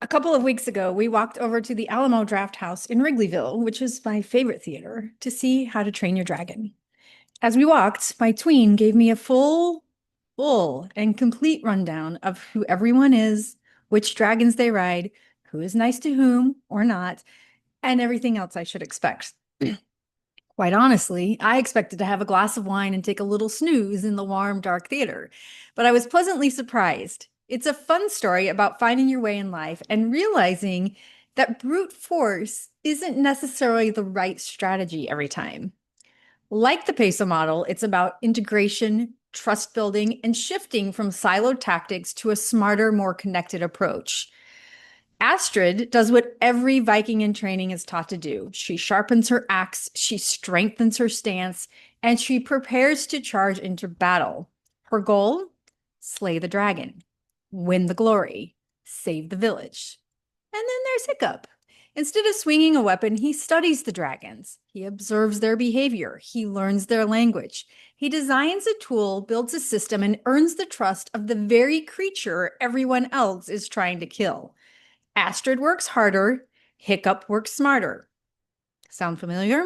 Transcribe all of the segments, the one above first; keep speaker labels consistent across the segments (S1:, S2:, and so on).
S1: A couple of weeks ago, we walked over to the Alamo Draft House in Wrigleyville, which is my favorite theater, to see How to Train Your Dragon. As we walked, my tween gave me a full, and complete rundown of who everyone is, which dragons they ride, who is nice to whom or not, and everything else I should expect. Quite honestly, I expected to have a glass of wine and take a little snooze in the warm, dark theater, but I was pleasantly surprised. It's a fun story about finding your way in life and realizing that brute force isn't necessarily the right strategy every time. Like the PESO model, it's about integration, trust building, and shifting from siloed tactics to a smarter, more connected approach. Astrid does what every Viking in training is taught to do. She sharpens her axe, she strengthens her stance, and she prepares to charge into battle. Her goal? Slay the dragon, win the glory, save the village. And then there's Hiccup. Instead of swinging a weapon, he studies the dragons. He observes their behavior. He learns their language. He designs a tool, builds a system, and earns the trust of the very creature everyone else is trying to kill. Astrid works harder, Hiccup works smarter. Sound familiar?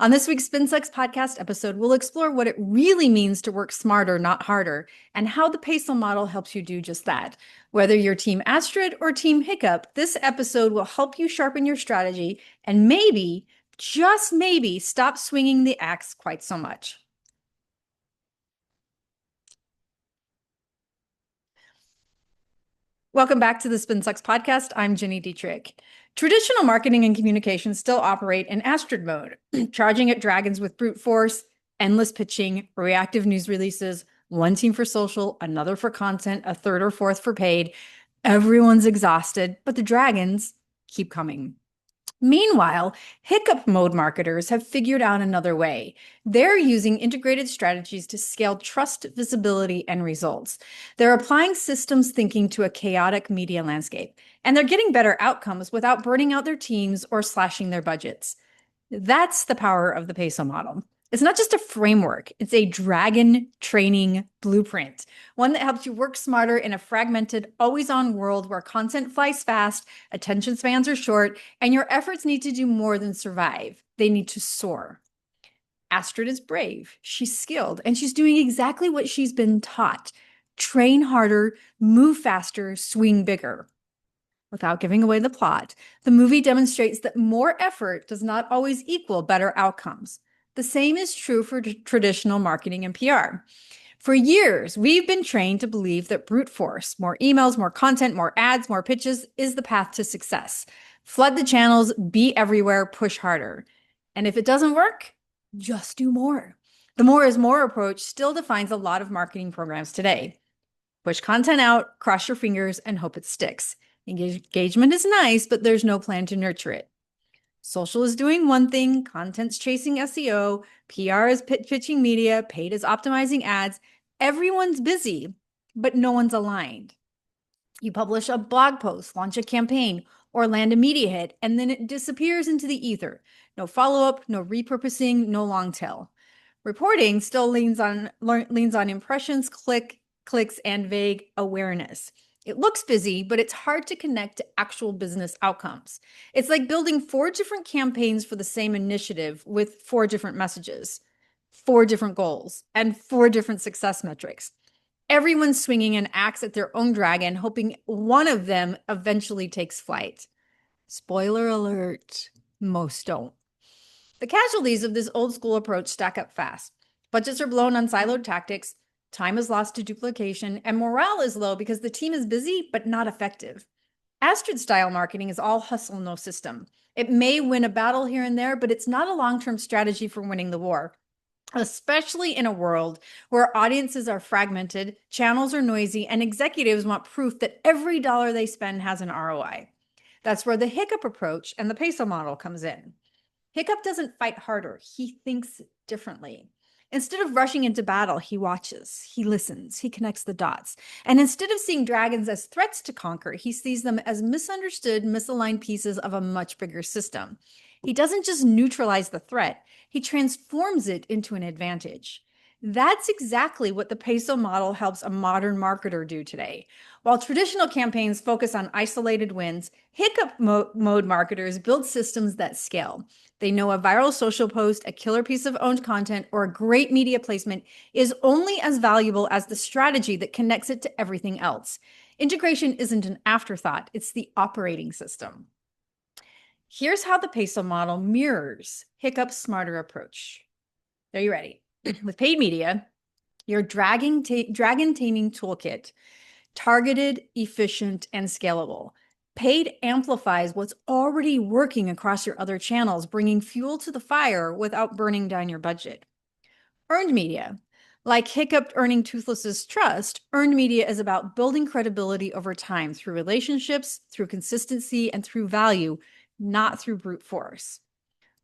S1: On this week's Spin Sucks podcast episode, we'll explore what it really means to work smarter, not harder, and how the PESO model helps you do just that. Whether you're Team Astrid or Team Hiccup, this episode will help you sharpen your strategy and maybe, just maybe, stop swinging the axe quite so much. Welcome back to the Spin Sucks podcast. I'm Gini Dietrich. Traditional marketing and communication still operate in Astrid mode, charging at dragons with brute force, endless pitching, reactive news releases, one team for social, another for content, a third or fourth for paid. Everyone's exhausted, but the dragons keep coming. Meanwhile, Hiccup-mode marketers have figured out another way. They're using integrated strategies to scale trust, visibility, and results. They're applying systems thinking to a chaotic media landscape, and they're getting better outcomes without burning out their teams or slashing their budgets. That's the power of the PESO model. It's not just a framework, it's a dragon training blueprint, one that helps you work smarter in a fragmented, always-on world where content flies fast, attention spans are short, and your efforts need to do more than survive. They need to soar. Astrid is brave, she's skilled, and she's doing exactly what she's been taught. Train harder, move faster, swing bigger. Without giving away the plot, the movie demonstrates that more effort does not always equal better outcomes. The same is true for traditional marketing and PR. For years, we've been trained to believe that brute force, more emails, more content, more ads, more pitches, is the path to success. Flood the channels, be everywhere, push harder. And if it doesn't work, just do more. The more is more approach still defines a lot of marketing programs today. Push content out, cross your fingers, and hope it sticks. Engagement is nice, but there's no plan to nurture it. Social is doing one thing, content's chasing SEO, PR is pitching media, paid is optimizing ads. Everyone's busy, but no one's aligned. You publish a blog post, launch a campaign, or land a media hit, and then it disappears into the ether. No follow-up, no repurposing, no long tail. Reporting still leans on impressions, clicks, and vague awareness. It looks busy, but it's hard to connect to actual business outcomes. It's like building 4 different campaigns for the same initiative with 4 different messages, 4 different goals, and 4 different success metrics. Everyone's swinging an axe at their own dragon, hoping one of them eventually takes flight. Spoiler alert, most don't. The casualties of this old school approach stack up fast. Budgets are blown on siloed tactics, time is lost to duplication, and morale is low because the team is busy but not effective. Astrid-style marketing is all hustle, no system. It may win a battle here and there, but it's not a long-term strategy for winning the war, especially in a world where audiences are fragmented, channels are noisy, and executives want proof that every dollar they spend has an ROI. That's where the Hiccup approach and the PESO model comes in. Hiccup doesn't fight harder, he thinks differently. Instead of rushing into battle, he watches, he listens, he connects the dots. And instead of seeing dragons as threats to conquer, he sees them as misunderstood, misaligned pieces of a much bigger system. He doesn't just neutralize the threat, he transforms it into an advantage. That's exactly what the PESO model helps a modern marketer do today. While traditional campaigns focus on isolated wins, Hiccup-mode marketers build systems that scale. They know a viral social post, a killer piece of owned content, or a great media placement is only as valuable as the strategy that connects it to everything else. Integration isn't an afterthought, it's the operating system. Here's how the PESO model mirrors Hiccup's smarter approach. Are you ready? With paid media, your dragon taming toolkit, targeted, efficient, and scalable. Paid amplifies what's already working across your other channels, bringing fuel to the fire without burning down your budget. Earned media. Like Hiccup earning Toothless's trust, earned media is about building credibility over time through relationships, through consistency, and through value, not through brute force.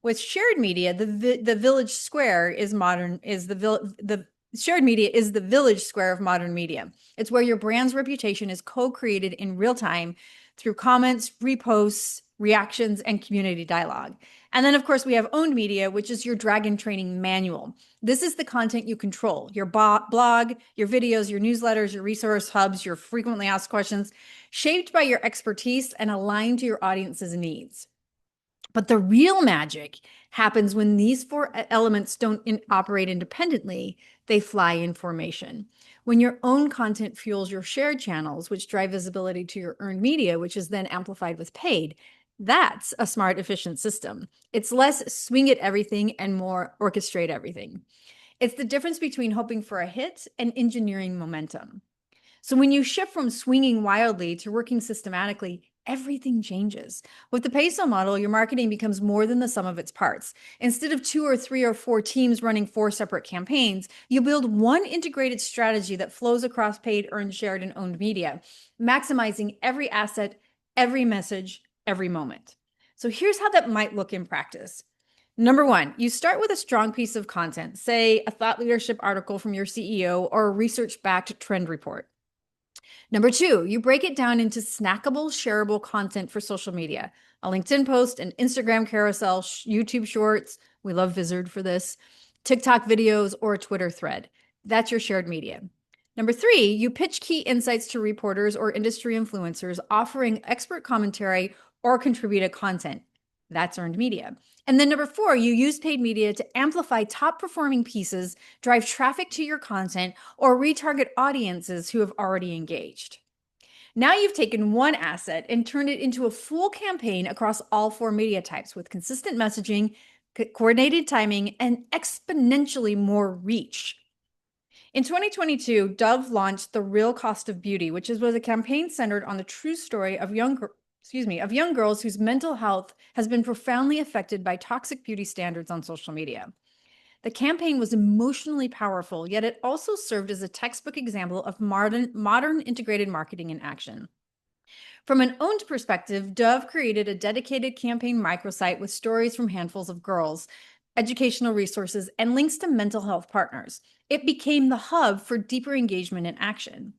S1: With shared media, the village square is the shared media is the village square of modern media. It's where your brand's reputation is co-created in real time through comments, reposts, reactions, and community dialogue. And then, of course, we have owned media, which is your dragon training manual. This is the content you control, your blog, your videos, your newsletters, your resource hubs, your frequently asked questions, shaped by your expertise and aligned to your audience's needs. But the real magic happens when these four elements don't operate independently, they fly in formation. When your own content fuels your shared channels, which drive visibility to your earned media, which is then amplified with paid, that's a smart, efficient system. It's less swing at everything and more orchestrate everything. It's the difference between hoping for a hit and engineering momentum. So when you shift from swinging wildly to working systematically, everything changes. With the PESO model, your marketing becomes more than the sum of its parts. Instead of 2 or 3 or 4 teams running 4 separate campaigns, you build one integrated strategy that flows across paid, earned, shared, and owned media, maximizing every asset, every message, every moment. So here's how that might look in practice. Number 1, you start with a strong piece of content, say a thought leadership article from your CEO or a research-backed trend report. Number 2, you break it down into snackable, shareable content for social media, a LinkedIn post, an Instagram carousel, YouTube shorts. We love Vizard for this, TikTok videos, or a Twitter thread. That's your shared media. Number 3, you pitch key insights to reporters or industry influencers offering expert commentary or contributed content. That's earned media. And then number 4, you use paid media to amplify top performing pieces, drive traffic to your content, or retarget audiences who have already engaged. Now you've taken one asset and turned it into a full campaign across all 4 media types with consistent messaging, coordinated timing, and exponentially more reach. In 2022, Dove launched The Real Cost of Beauty, which was a campaign centered on the true story of young girls whose mental health has been profoundly affected by toxic beauty standards on social media. The campaign was emotionally powerful, yet it also served as a textbook example of modern integrated marketing in action. From an owned perspective, Dove created a dedicated campaign microsite with stories from handfuls of girls, educational resources, and links to mental health partners. It became the hub for deeper engagement and action.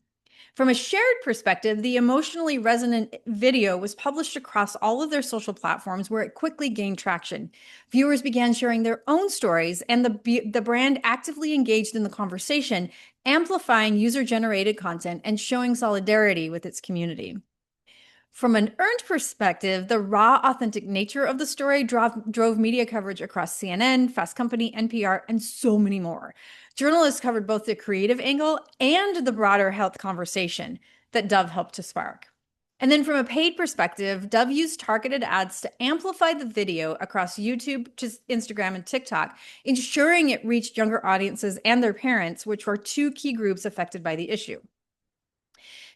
S1: From a shared perspective, the emotionally resonant video was published across all of their social platforms where it quickly gained traction. Viewers began sharing their own stories, and the brand actively engaged in the conversation, amplifying user-generated content and showing solidarity with its community. From an earned perspective, the raw, authentic nature of the story drove media coverage across CNN, Fast Company, NPR, and so many more. Journalists covered both the creative angle and the broader health conversation that Dove helped to spark. And then from a paid perspective, Dove used targeted ads to amplify the video across YouTube, Instagram, and TikTok, ensuring it reached younger audiences and their parents, which were 2 key groups affected by the issue.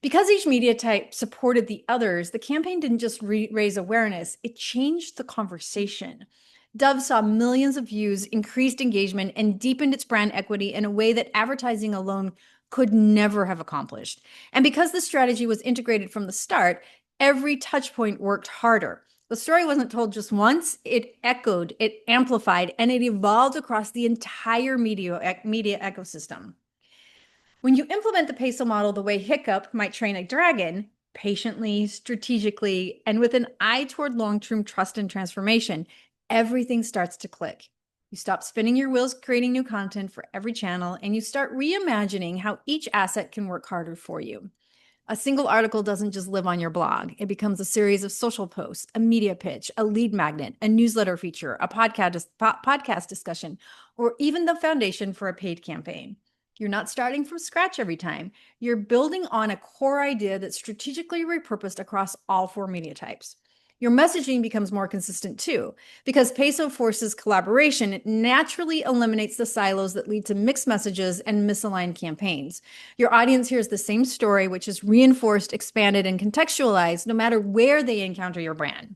S1: Because each media type supported the others, the campaign didn't just raise awareness, it changed the conversation. Dove saw millions of views, increased engagement, and deepened its brand equity in a way that advertising alone could never have accomplished. And because the strategy was integrated from the start, every touch point worked harder. The story wasn't told just once, it echoed, it amplified, and it evolved across the entire media ecosystem. When you implement the PESO model the way Hiccup might train a dragon, patiently, strategically, and with an eye toward long-term trust and transformation, everything starts to click. You stop spinning your wheels creating new content for every channel, and you start reimagining how each asset can work harder for you. A single article doesn't just live on your blog. It becomes a series of social posts, a media pitch, a lead magnet, a newsletter feature, a podcast discussion, or even the foundation for a paid campaign. You're not starting from scratch every time. You're building on a core idea that's strategically repurposed across all four media types. Your messaging becomes more consistent too. Because PESO forces collaboration, it naturally eliminates the silos that lead to mixed messages and misaligned campaigns. Your audience hears the same story, which is reinforced, expanded, and contextualized no matter where they encounter your brand.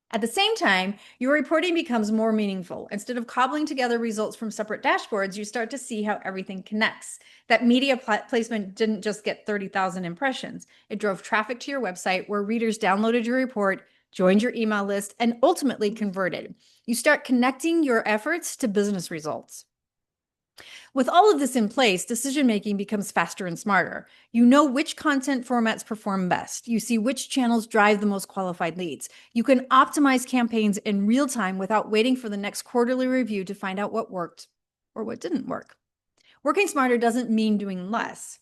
S1: At the same time, your reporting becomes more meaningful. Instead of cobbling together results from separate dashboards, you start to see how everything connects. That media placement didn't just get 30,000 impressions. It drove traffic to your website where readers downloaded your report, joined your email list, and ultimately converted. You start connecting your efforts to business results. With all of this in place, decision-making becomes faster and smarter. You know which content formats perform best. You see which channels drive the most qualified leads. You can optimize campaigns in real time without waiting for the next quarterly review to find out what worked or what didn't work. Working smarter doesn't mean doing less.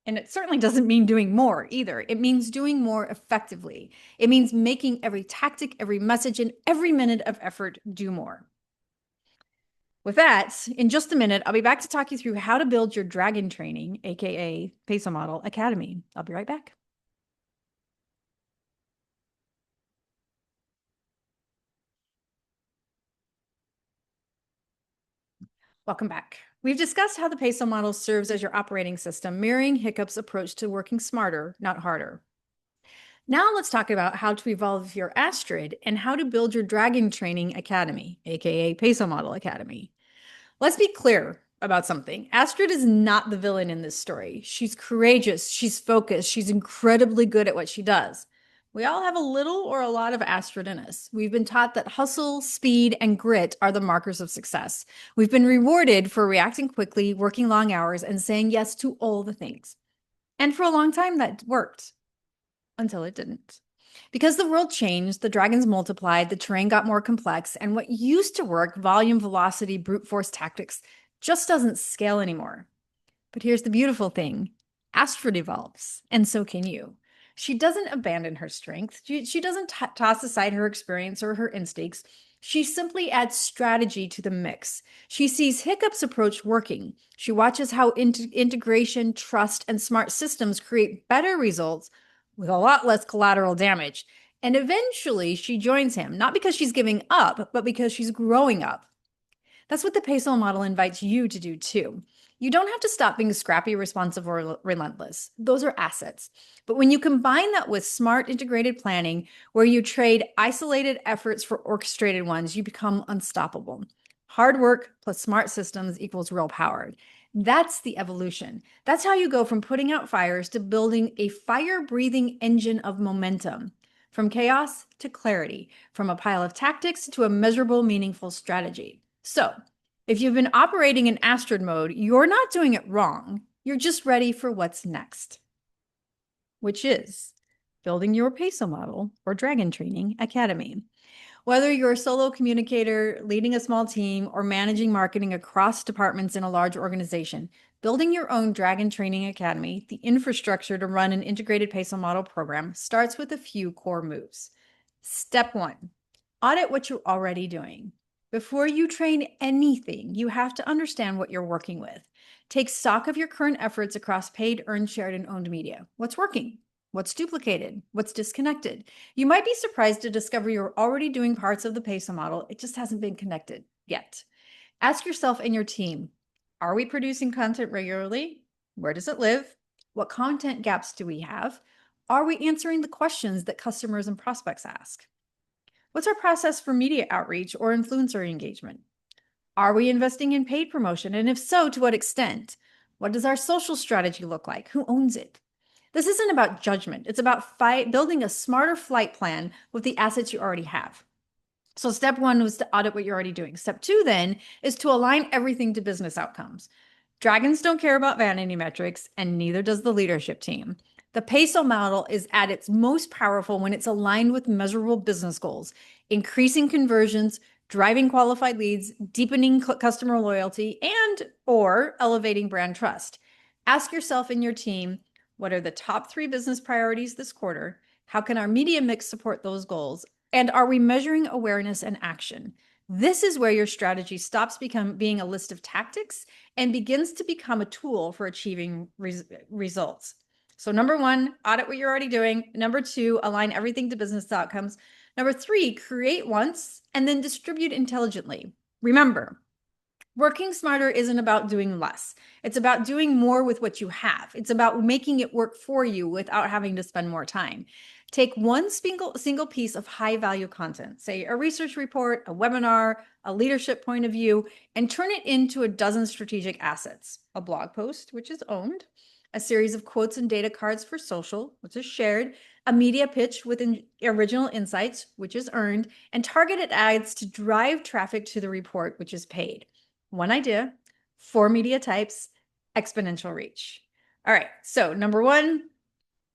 S1: And it certainly doesn't mean doing more either. It means doing more effectively. It means making every tactic, every message, and every minute of effort do more. With that, in just a minute, I'll be back to talk you through how to build your dragon training, aka PESO Model Academy. I'll be right back. Welcome back. We've discussed how the PESO model serves as your operating system, mirroring Hiccup's approach to working smarter, not harder. Now let's talk about how to evolve your Astrid and how to build your Dragon Training Academy, aka PESO Model Academy. Let's be clear about something. Astrid is not the villain in this story. She's courageous, she's focused, she's incredibly good at what she does. We all have a little or a lot of Astrid in us. We've been taught that hustle, speed, and grit are the markers of success. We've been rewarded for reacting quickly, working long hours, and saying yes to all the things. And for a long time, that worked until it didn't. Because the world changed, the dragons multiplied, the terrain got more complex, and what used to work, volume, velocity, brute force tactics, just doesn't scale anymore. But here's the beautiful thing. Astrid evolves, and so can you. She doesn't abandon her strength. She doesn't toss aside her experience or her instincts. She simply adds strategy to the mix. She sees Hiccup's approach working. She watches how integration, trust, and smart systems create better results with a lot less collateral damage. And eventually she joins him, not because she's giving up, but because she's growing up. That's what the PESO model invites you to do too. You don't have to stop being scrappy, responsive, or relentless. Those are assets. But when you combine that with smart integrated planning, where you trade isolated efforts for orchestrated ones, you become unstoppable. Hard work plus smart systems equals real power. That's the evolution. That's how you go from putting out fires to building a fire-breathing engine of momentum. From chaos to clarity, from a pile of tactics to a measurable, meaningful strategy. So, if you've been operating in Astrid mode, you're not doing it wrong. You're just ready for what's next, which is building your PESO model or Dragon Training Academy. Whether you're a solo communicator, leading a small team, or managing marketing across departments in a large organization, building your own Dragon Training Academy, the infrastructure to run an integrated PESO model program, starts with a few core moves. Step 1, audit what you're already doing. Before you train anything, you have to understand what you're working with. Take stock of your current efforts across paid, earned, shared, and owned media. What's working? What's duplicated? What's disconnected? You might be surprised to discover you're already doing parts of the PESO model. It just hasn't been connected yet. Ask yourself and your team, are we producing content regularly? Where does it live? What content gaps do we have? Are we answering the questions that customers and prospects ask? What's our process for media outreach or influencer engagement? Are we investing in paid promotion? And if so, to what extent? What does our social strategy look like? Who owns it? This isn't about judgment. It's about building a smarter flight plan with the assets you already have. So step 1 was to audit what you're already doing. Step 2 then is to align everything to business outcomes. Dragons don't care about vanity metrics, and neither does the leadership team. The PESO model is at its most powerful when it's aligned with measurable business goals, increasing conversions, driving qualified leads, deepening customer loyalty, and or elevating brand trust. Ask yourself and your team, what are the top 3 business priorities this quarter? How can our media mix support those goals? And are we measuring awareness and action? This is where your strategy stops being a list of tactics and begins to become a tool for achieving results. So number 1, audit what you're already doing. Number 2, align everything to business outcomes. Number 3, create once and then distribute intelligently. Remember, working smarter isn't about doing less. It's about doing more with what you have. It's about making it work for you without having to spend more time. Take one single piece of high value content, say a research report, a webinar, a leadership point of view, and turn it into a dozen strategic assets. A blog post, which is owned, a series of quotes and data cards for social, which is shared, a media pitch with original insights, which is earned, and targeted ads to drive traffic to the report, which is paid. 1 idea, 4 media types, exponential reach. All right, so number 1,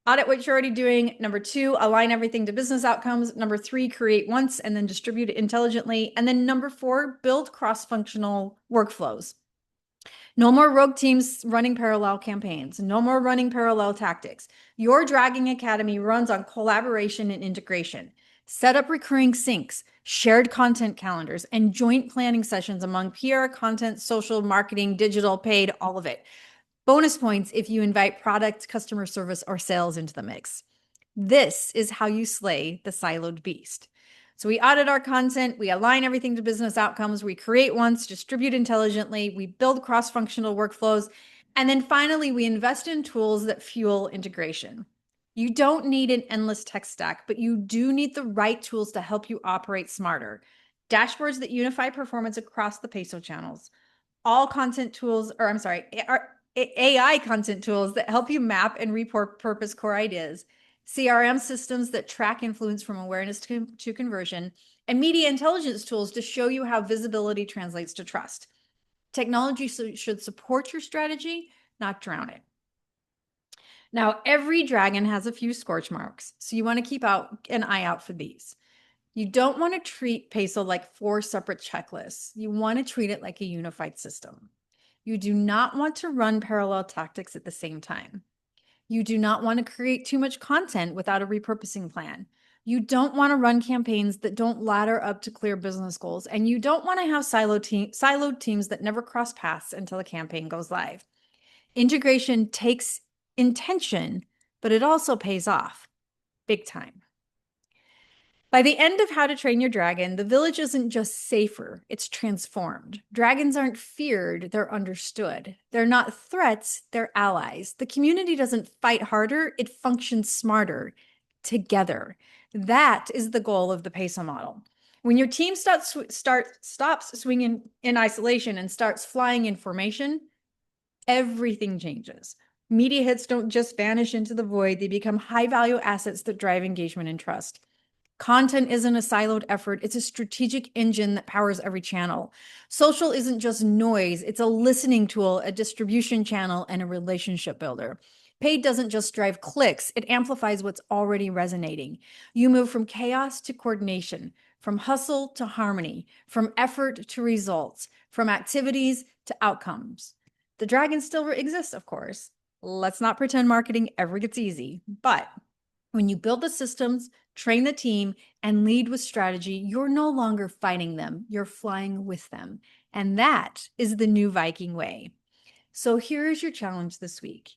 S1: audit what you're already doing. Number 2, align everything to business outcomes. Number 3, create once and then distribute it intelligently. And then number 4, build cross-functional workflows. No more rogue teams running parallel campaigns. No more running parallel tactics. Your Dragging Academy runs on collaboration and integration. Set up recurring syncs, shared content calendars, and joint planning sessions among PR, content, social, marketing, digital, paid, all of it. Bonus points if you invite product, customer service, or sales into the mix. This is how you slay the siloed beast. So we audit our content, we align everything to business outcomes, we create once, distribute intelligently, we build cross-functional workflows, and then finally, we invest in tools that fuel integration. You don't need an endless tech stack, but you do need the right tools to help you operate smarter. Dashboards that unify performance across the PESO channels. All content tools, or I'm sorry, AI content tools that help you map and repurpose core ideas. CRM systems that track influence from awareness to conversion, and media intelligence tools to show you how visibility translates to trust. Technology should support your strategy, not drown it. Now, every dragon has a few scorch marks, so you want to keep an eye out for these. You don't want to treat PESO like 4 separate checklists. You want to treat it like a unified system. You do not want to run parallel tactics at the same time. You do not want to create too much content without a repurposing plan. You don't want to run campaigns that don't ladder up to clear business goals, and you don't want to have siloed teams that never cross paths until a campaign goes live. Integration takes intention, but it also pays off big time. By the end of How to Train Your Dragon, the village isn't just safer, it's transformed. Dragons aren't feared, they're understood. They're not threats, they're allies. The community doesn't fight harder, it functions smarter, together. That is the goal of the PESO model. When your team stops swinging in isolation and starts flying in formation, everything changes. Media hits don't just vanish into the void, they become high-value assets that drive engagement and trust. Content isn't a siloed effort. It's a strategic engine that powers every channel. Social isn't just noise. It's a listening tool, a distribution channel, and a relationship builder. Paid doesn't just drive clicks. It amplifies what's already resonating. You move from chaos to coordination, from hustle to harmony, from effort to results, from activities to outcomes. The dragon still exists, of course. Let's not pretend marketing ever gets easy, but when you build the systems, train the team, and lead with strategy, you're no longer fighting them, you're flying with them. And that is the new Viking way. So here is your challenge this week.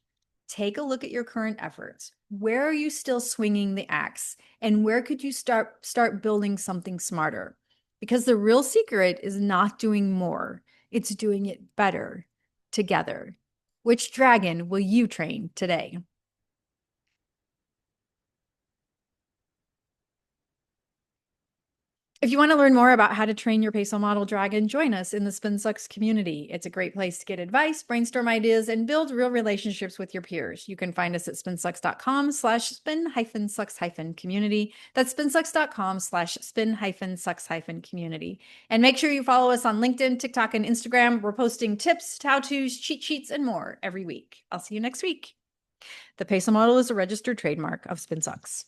S1: Take a look at your current efforts. Where are you still swinging the axe? And where could you start building something smarter? Because the real secret is not doing more, it's doing it better together. Which dragon will you train today? If you want to learn more about how to train your PESO model dragon, join us in the SpinSucks community. It's a great place to get advice, brainstorm ideas, and build real relationships with your peers. You can find us at spinsucks.com/spin-sucks-community. That's spinsucks.com/spin-sucks-community. And make sure you follow us on LinkedIn, TikTok, and Instagram. We're posting tips, how-tos, cheat sheets, and more every week. I'll see you next week. The PESO model is a registered trademark of SpinSucks.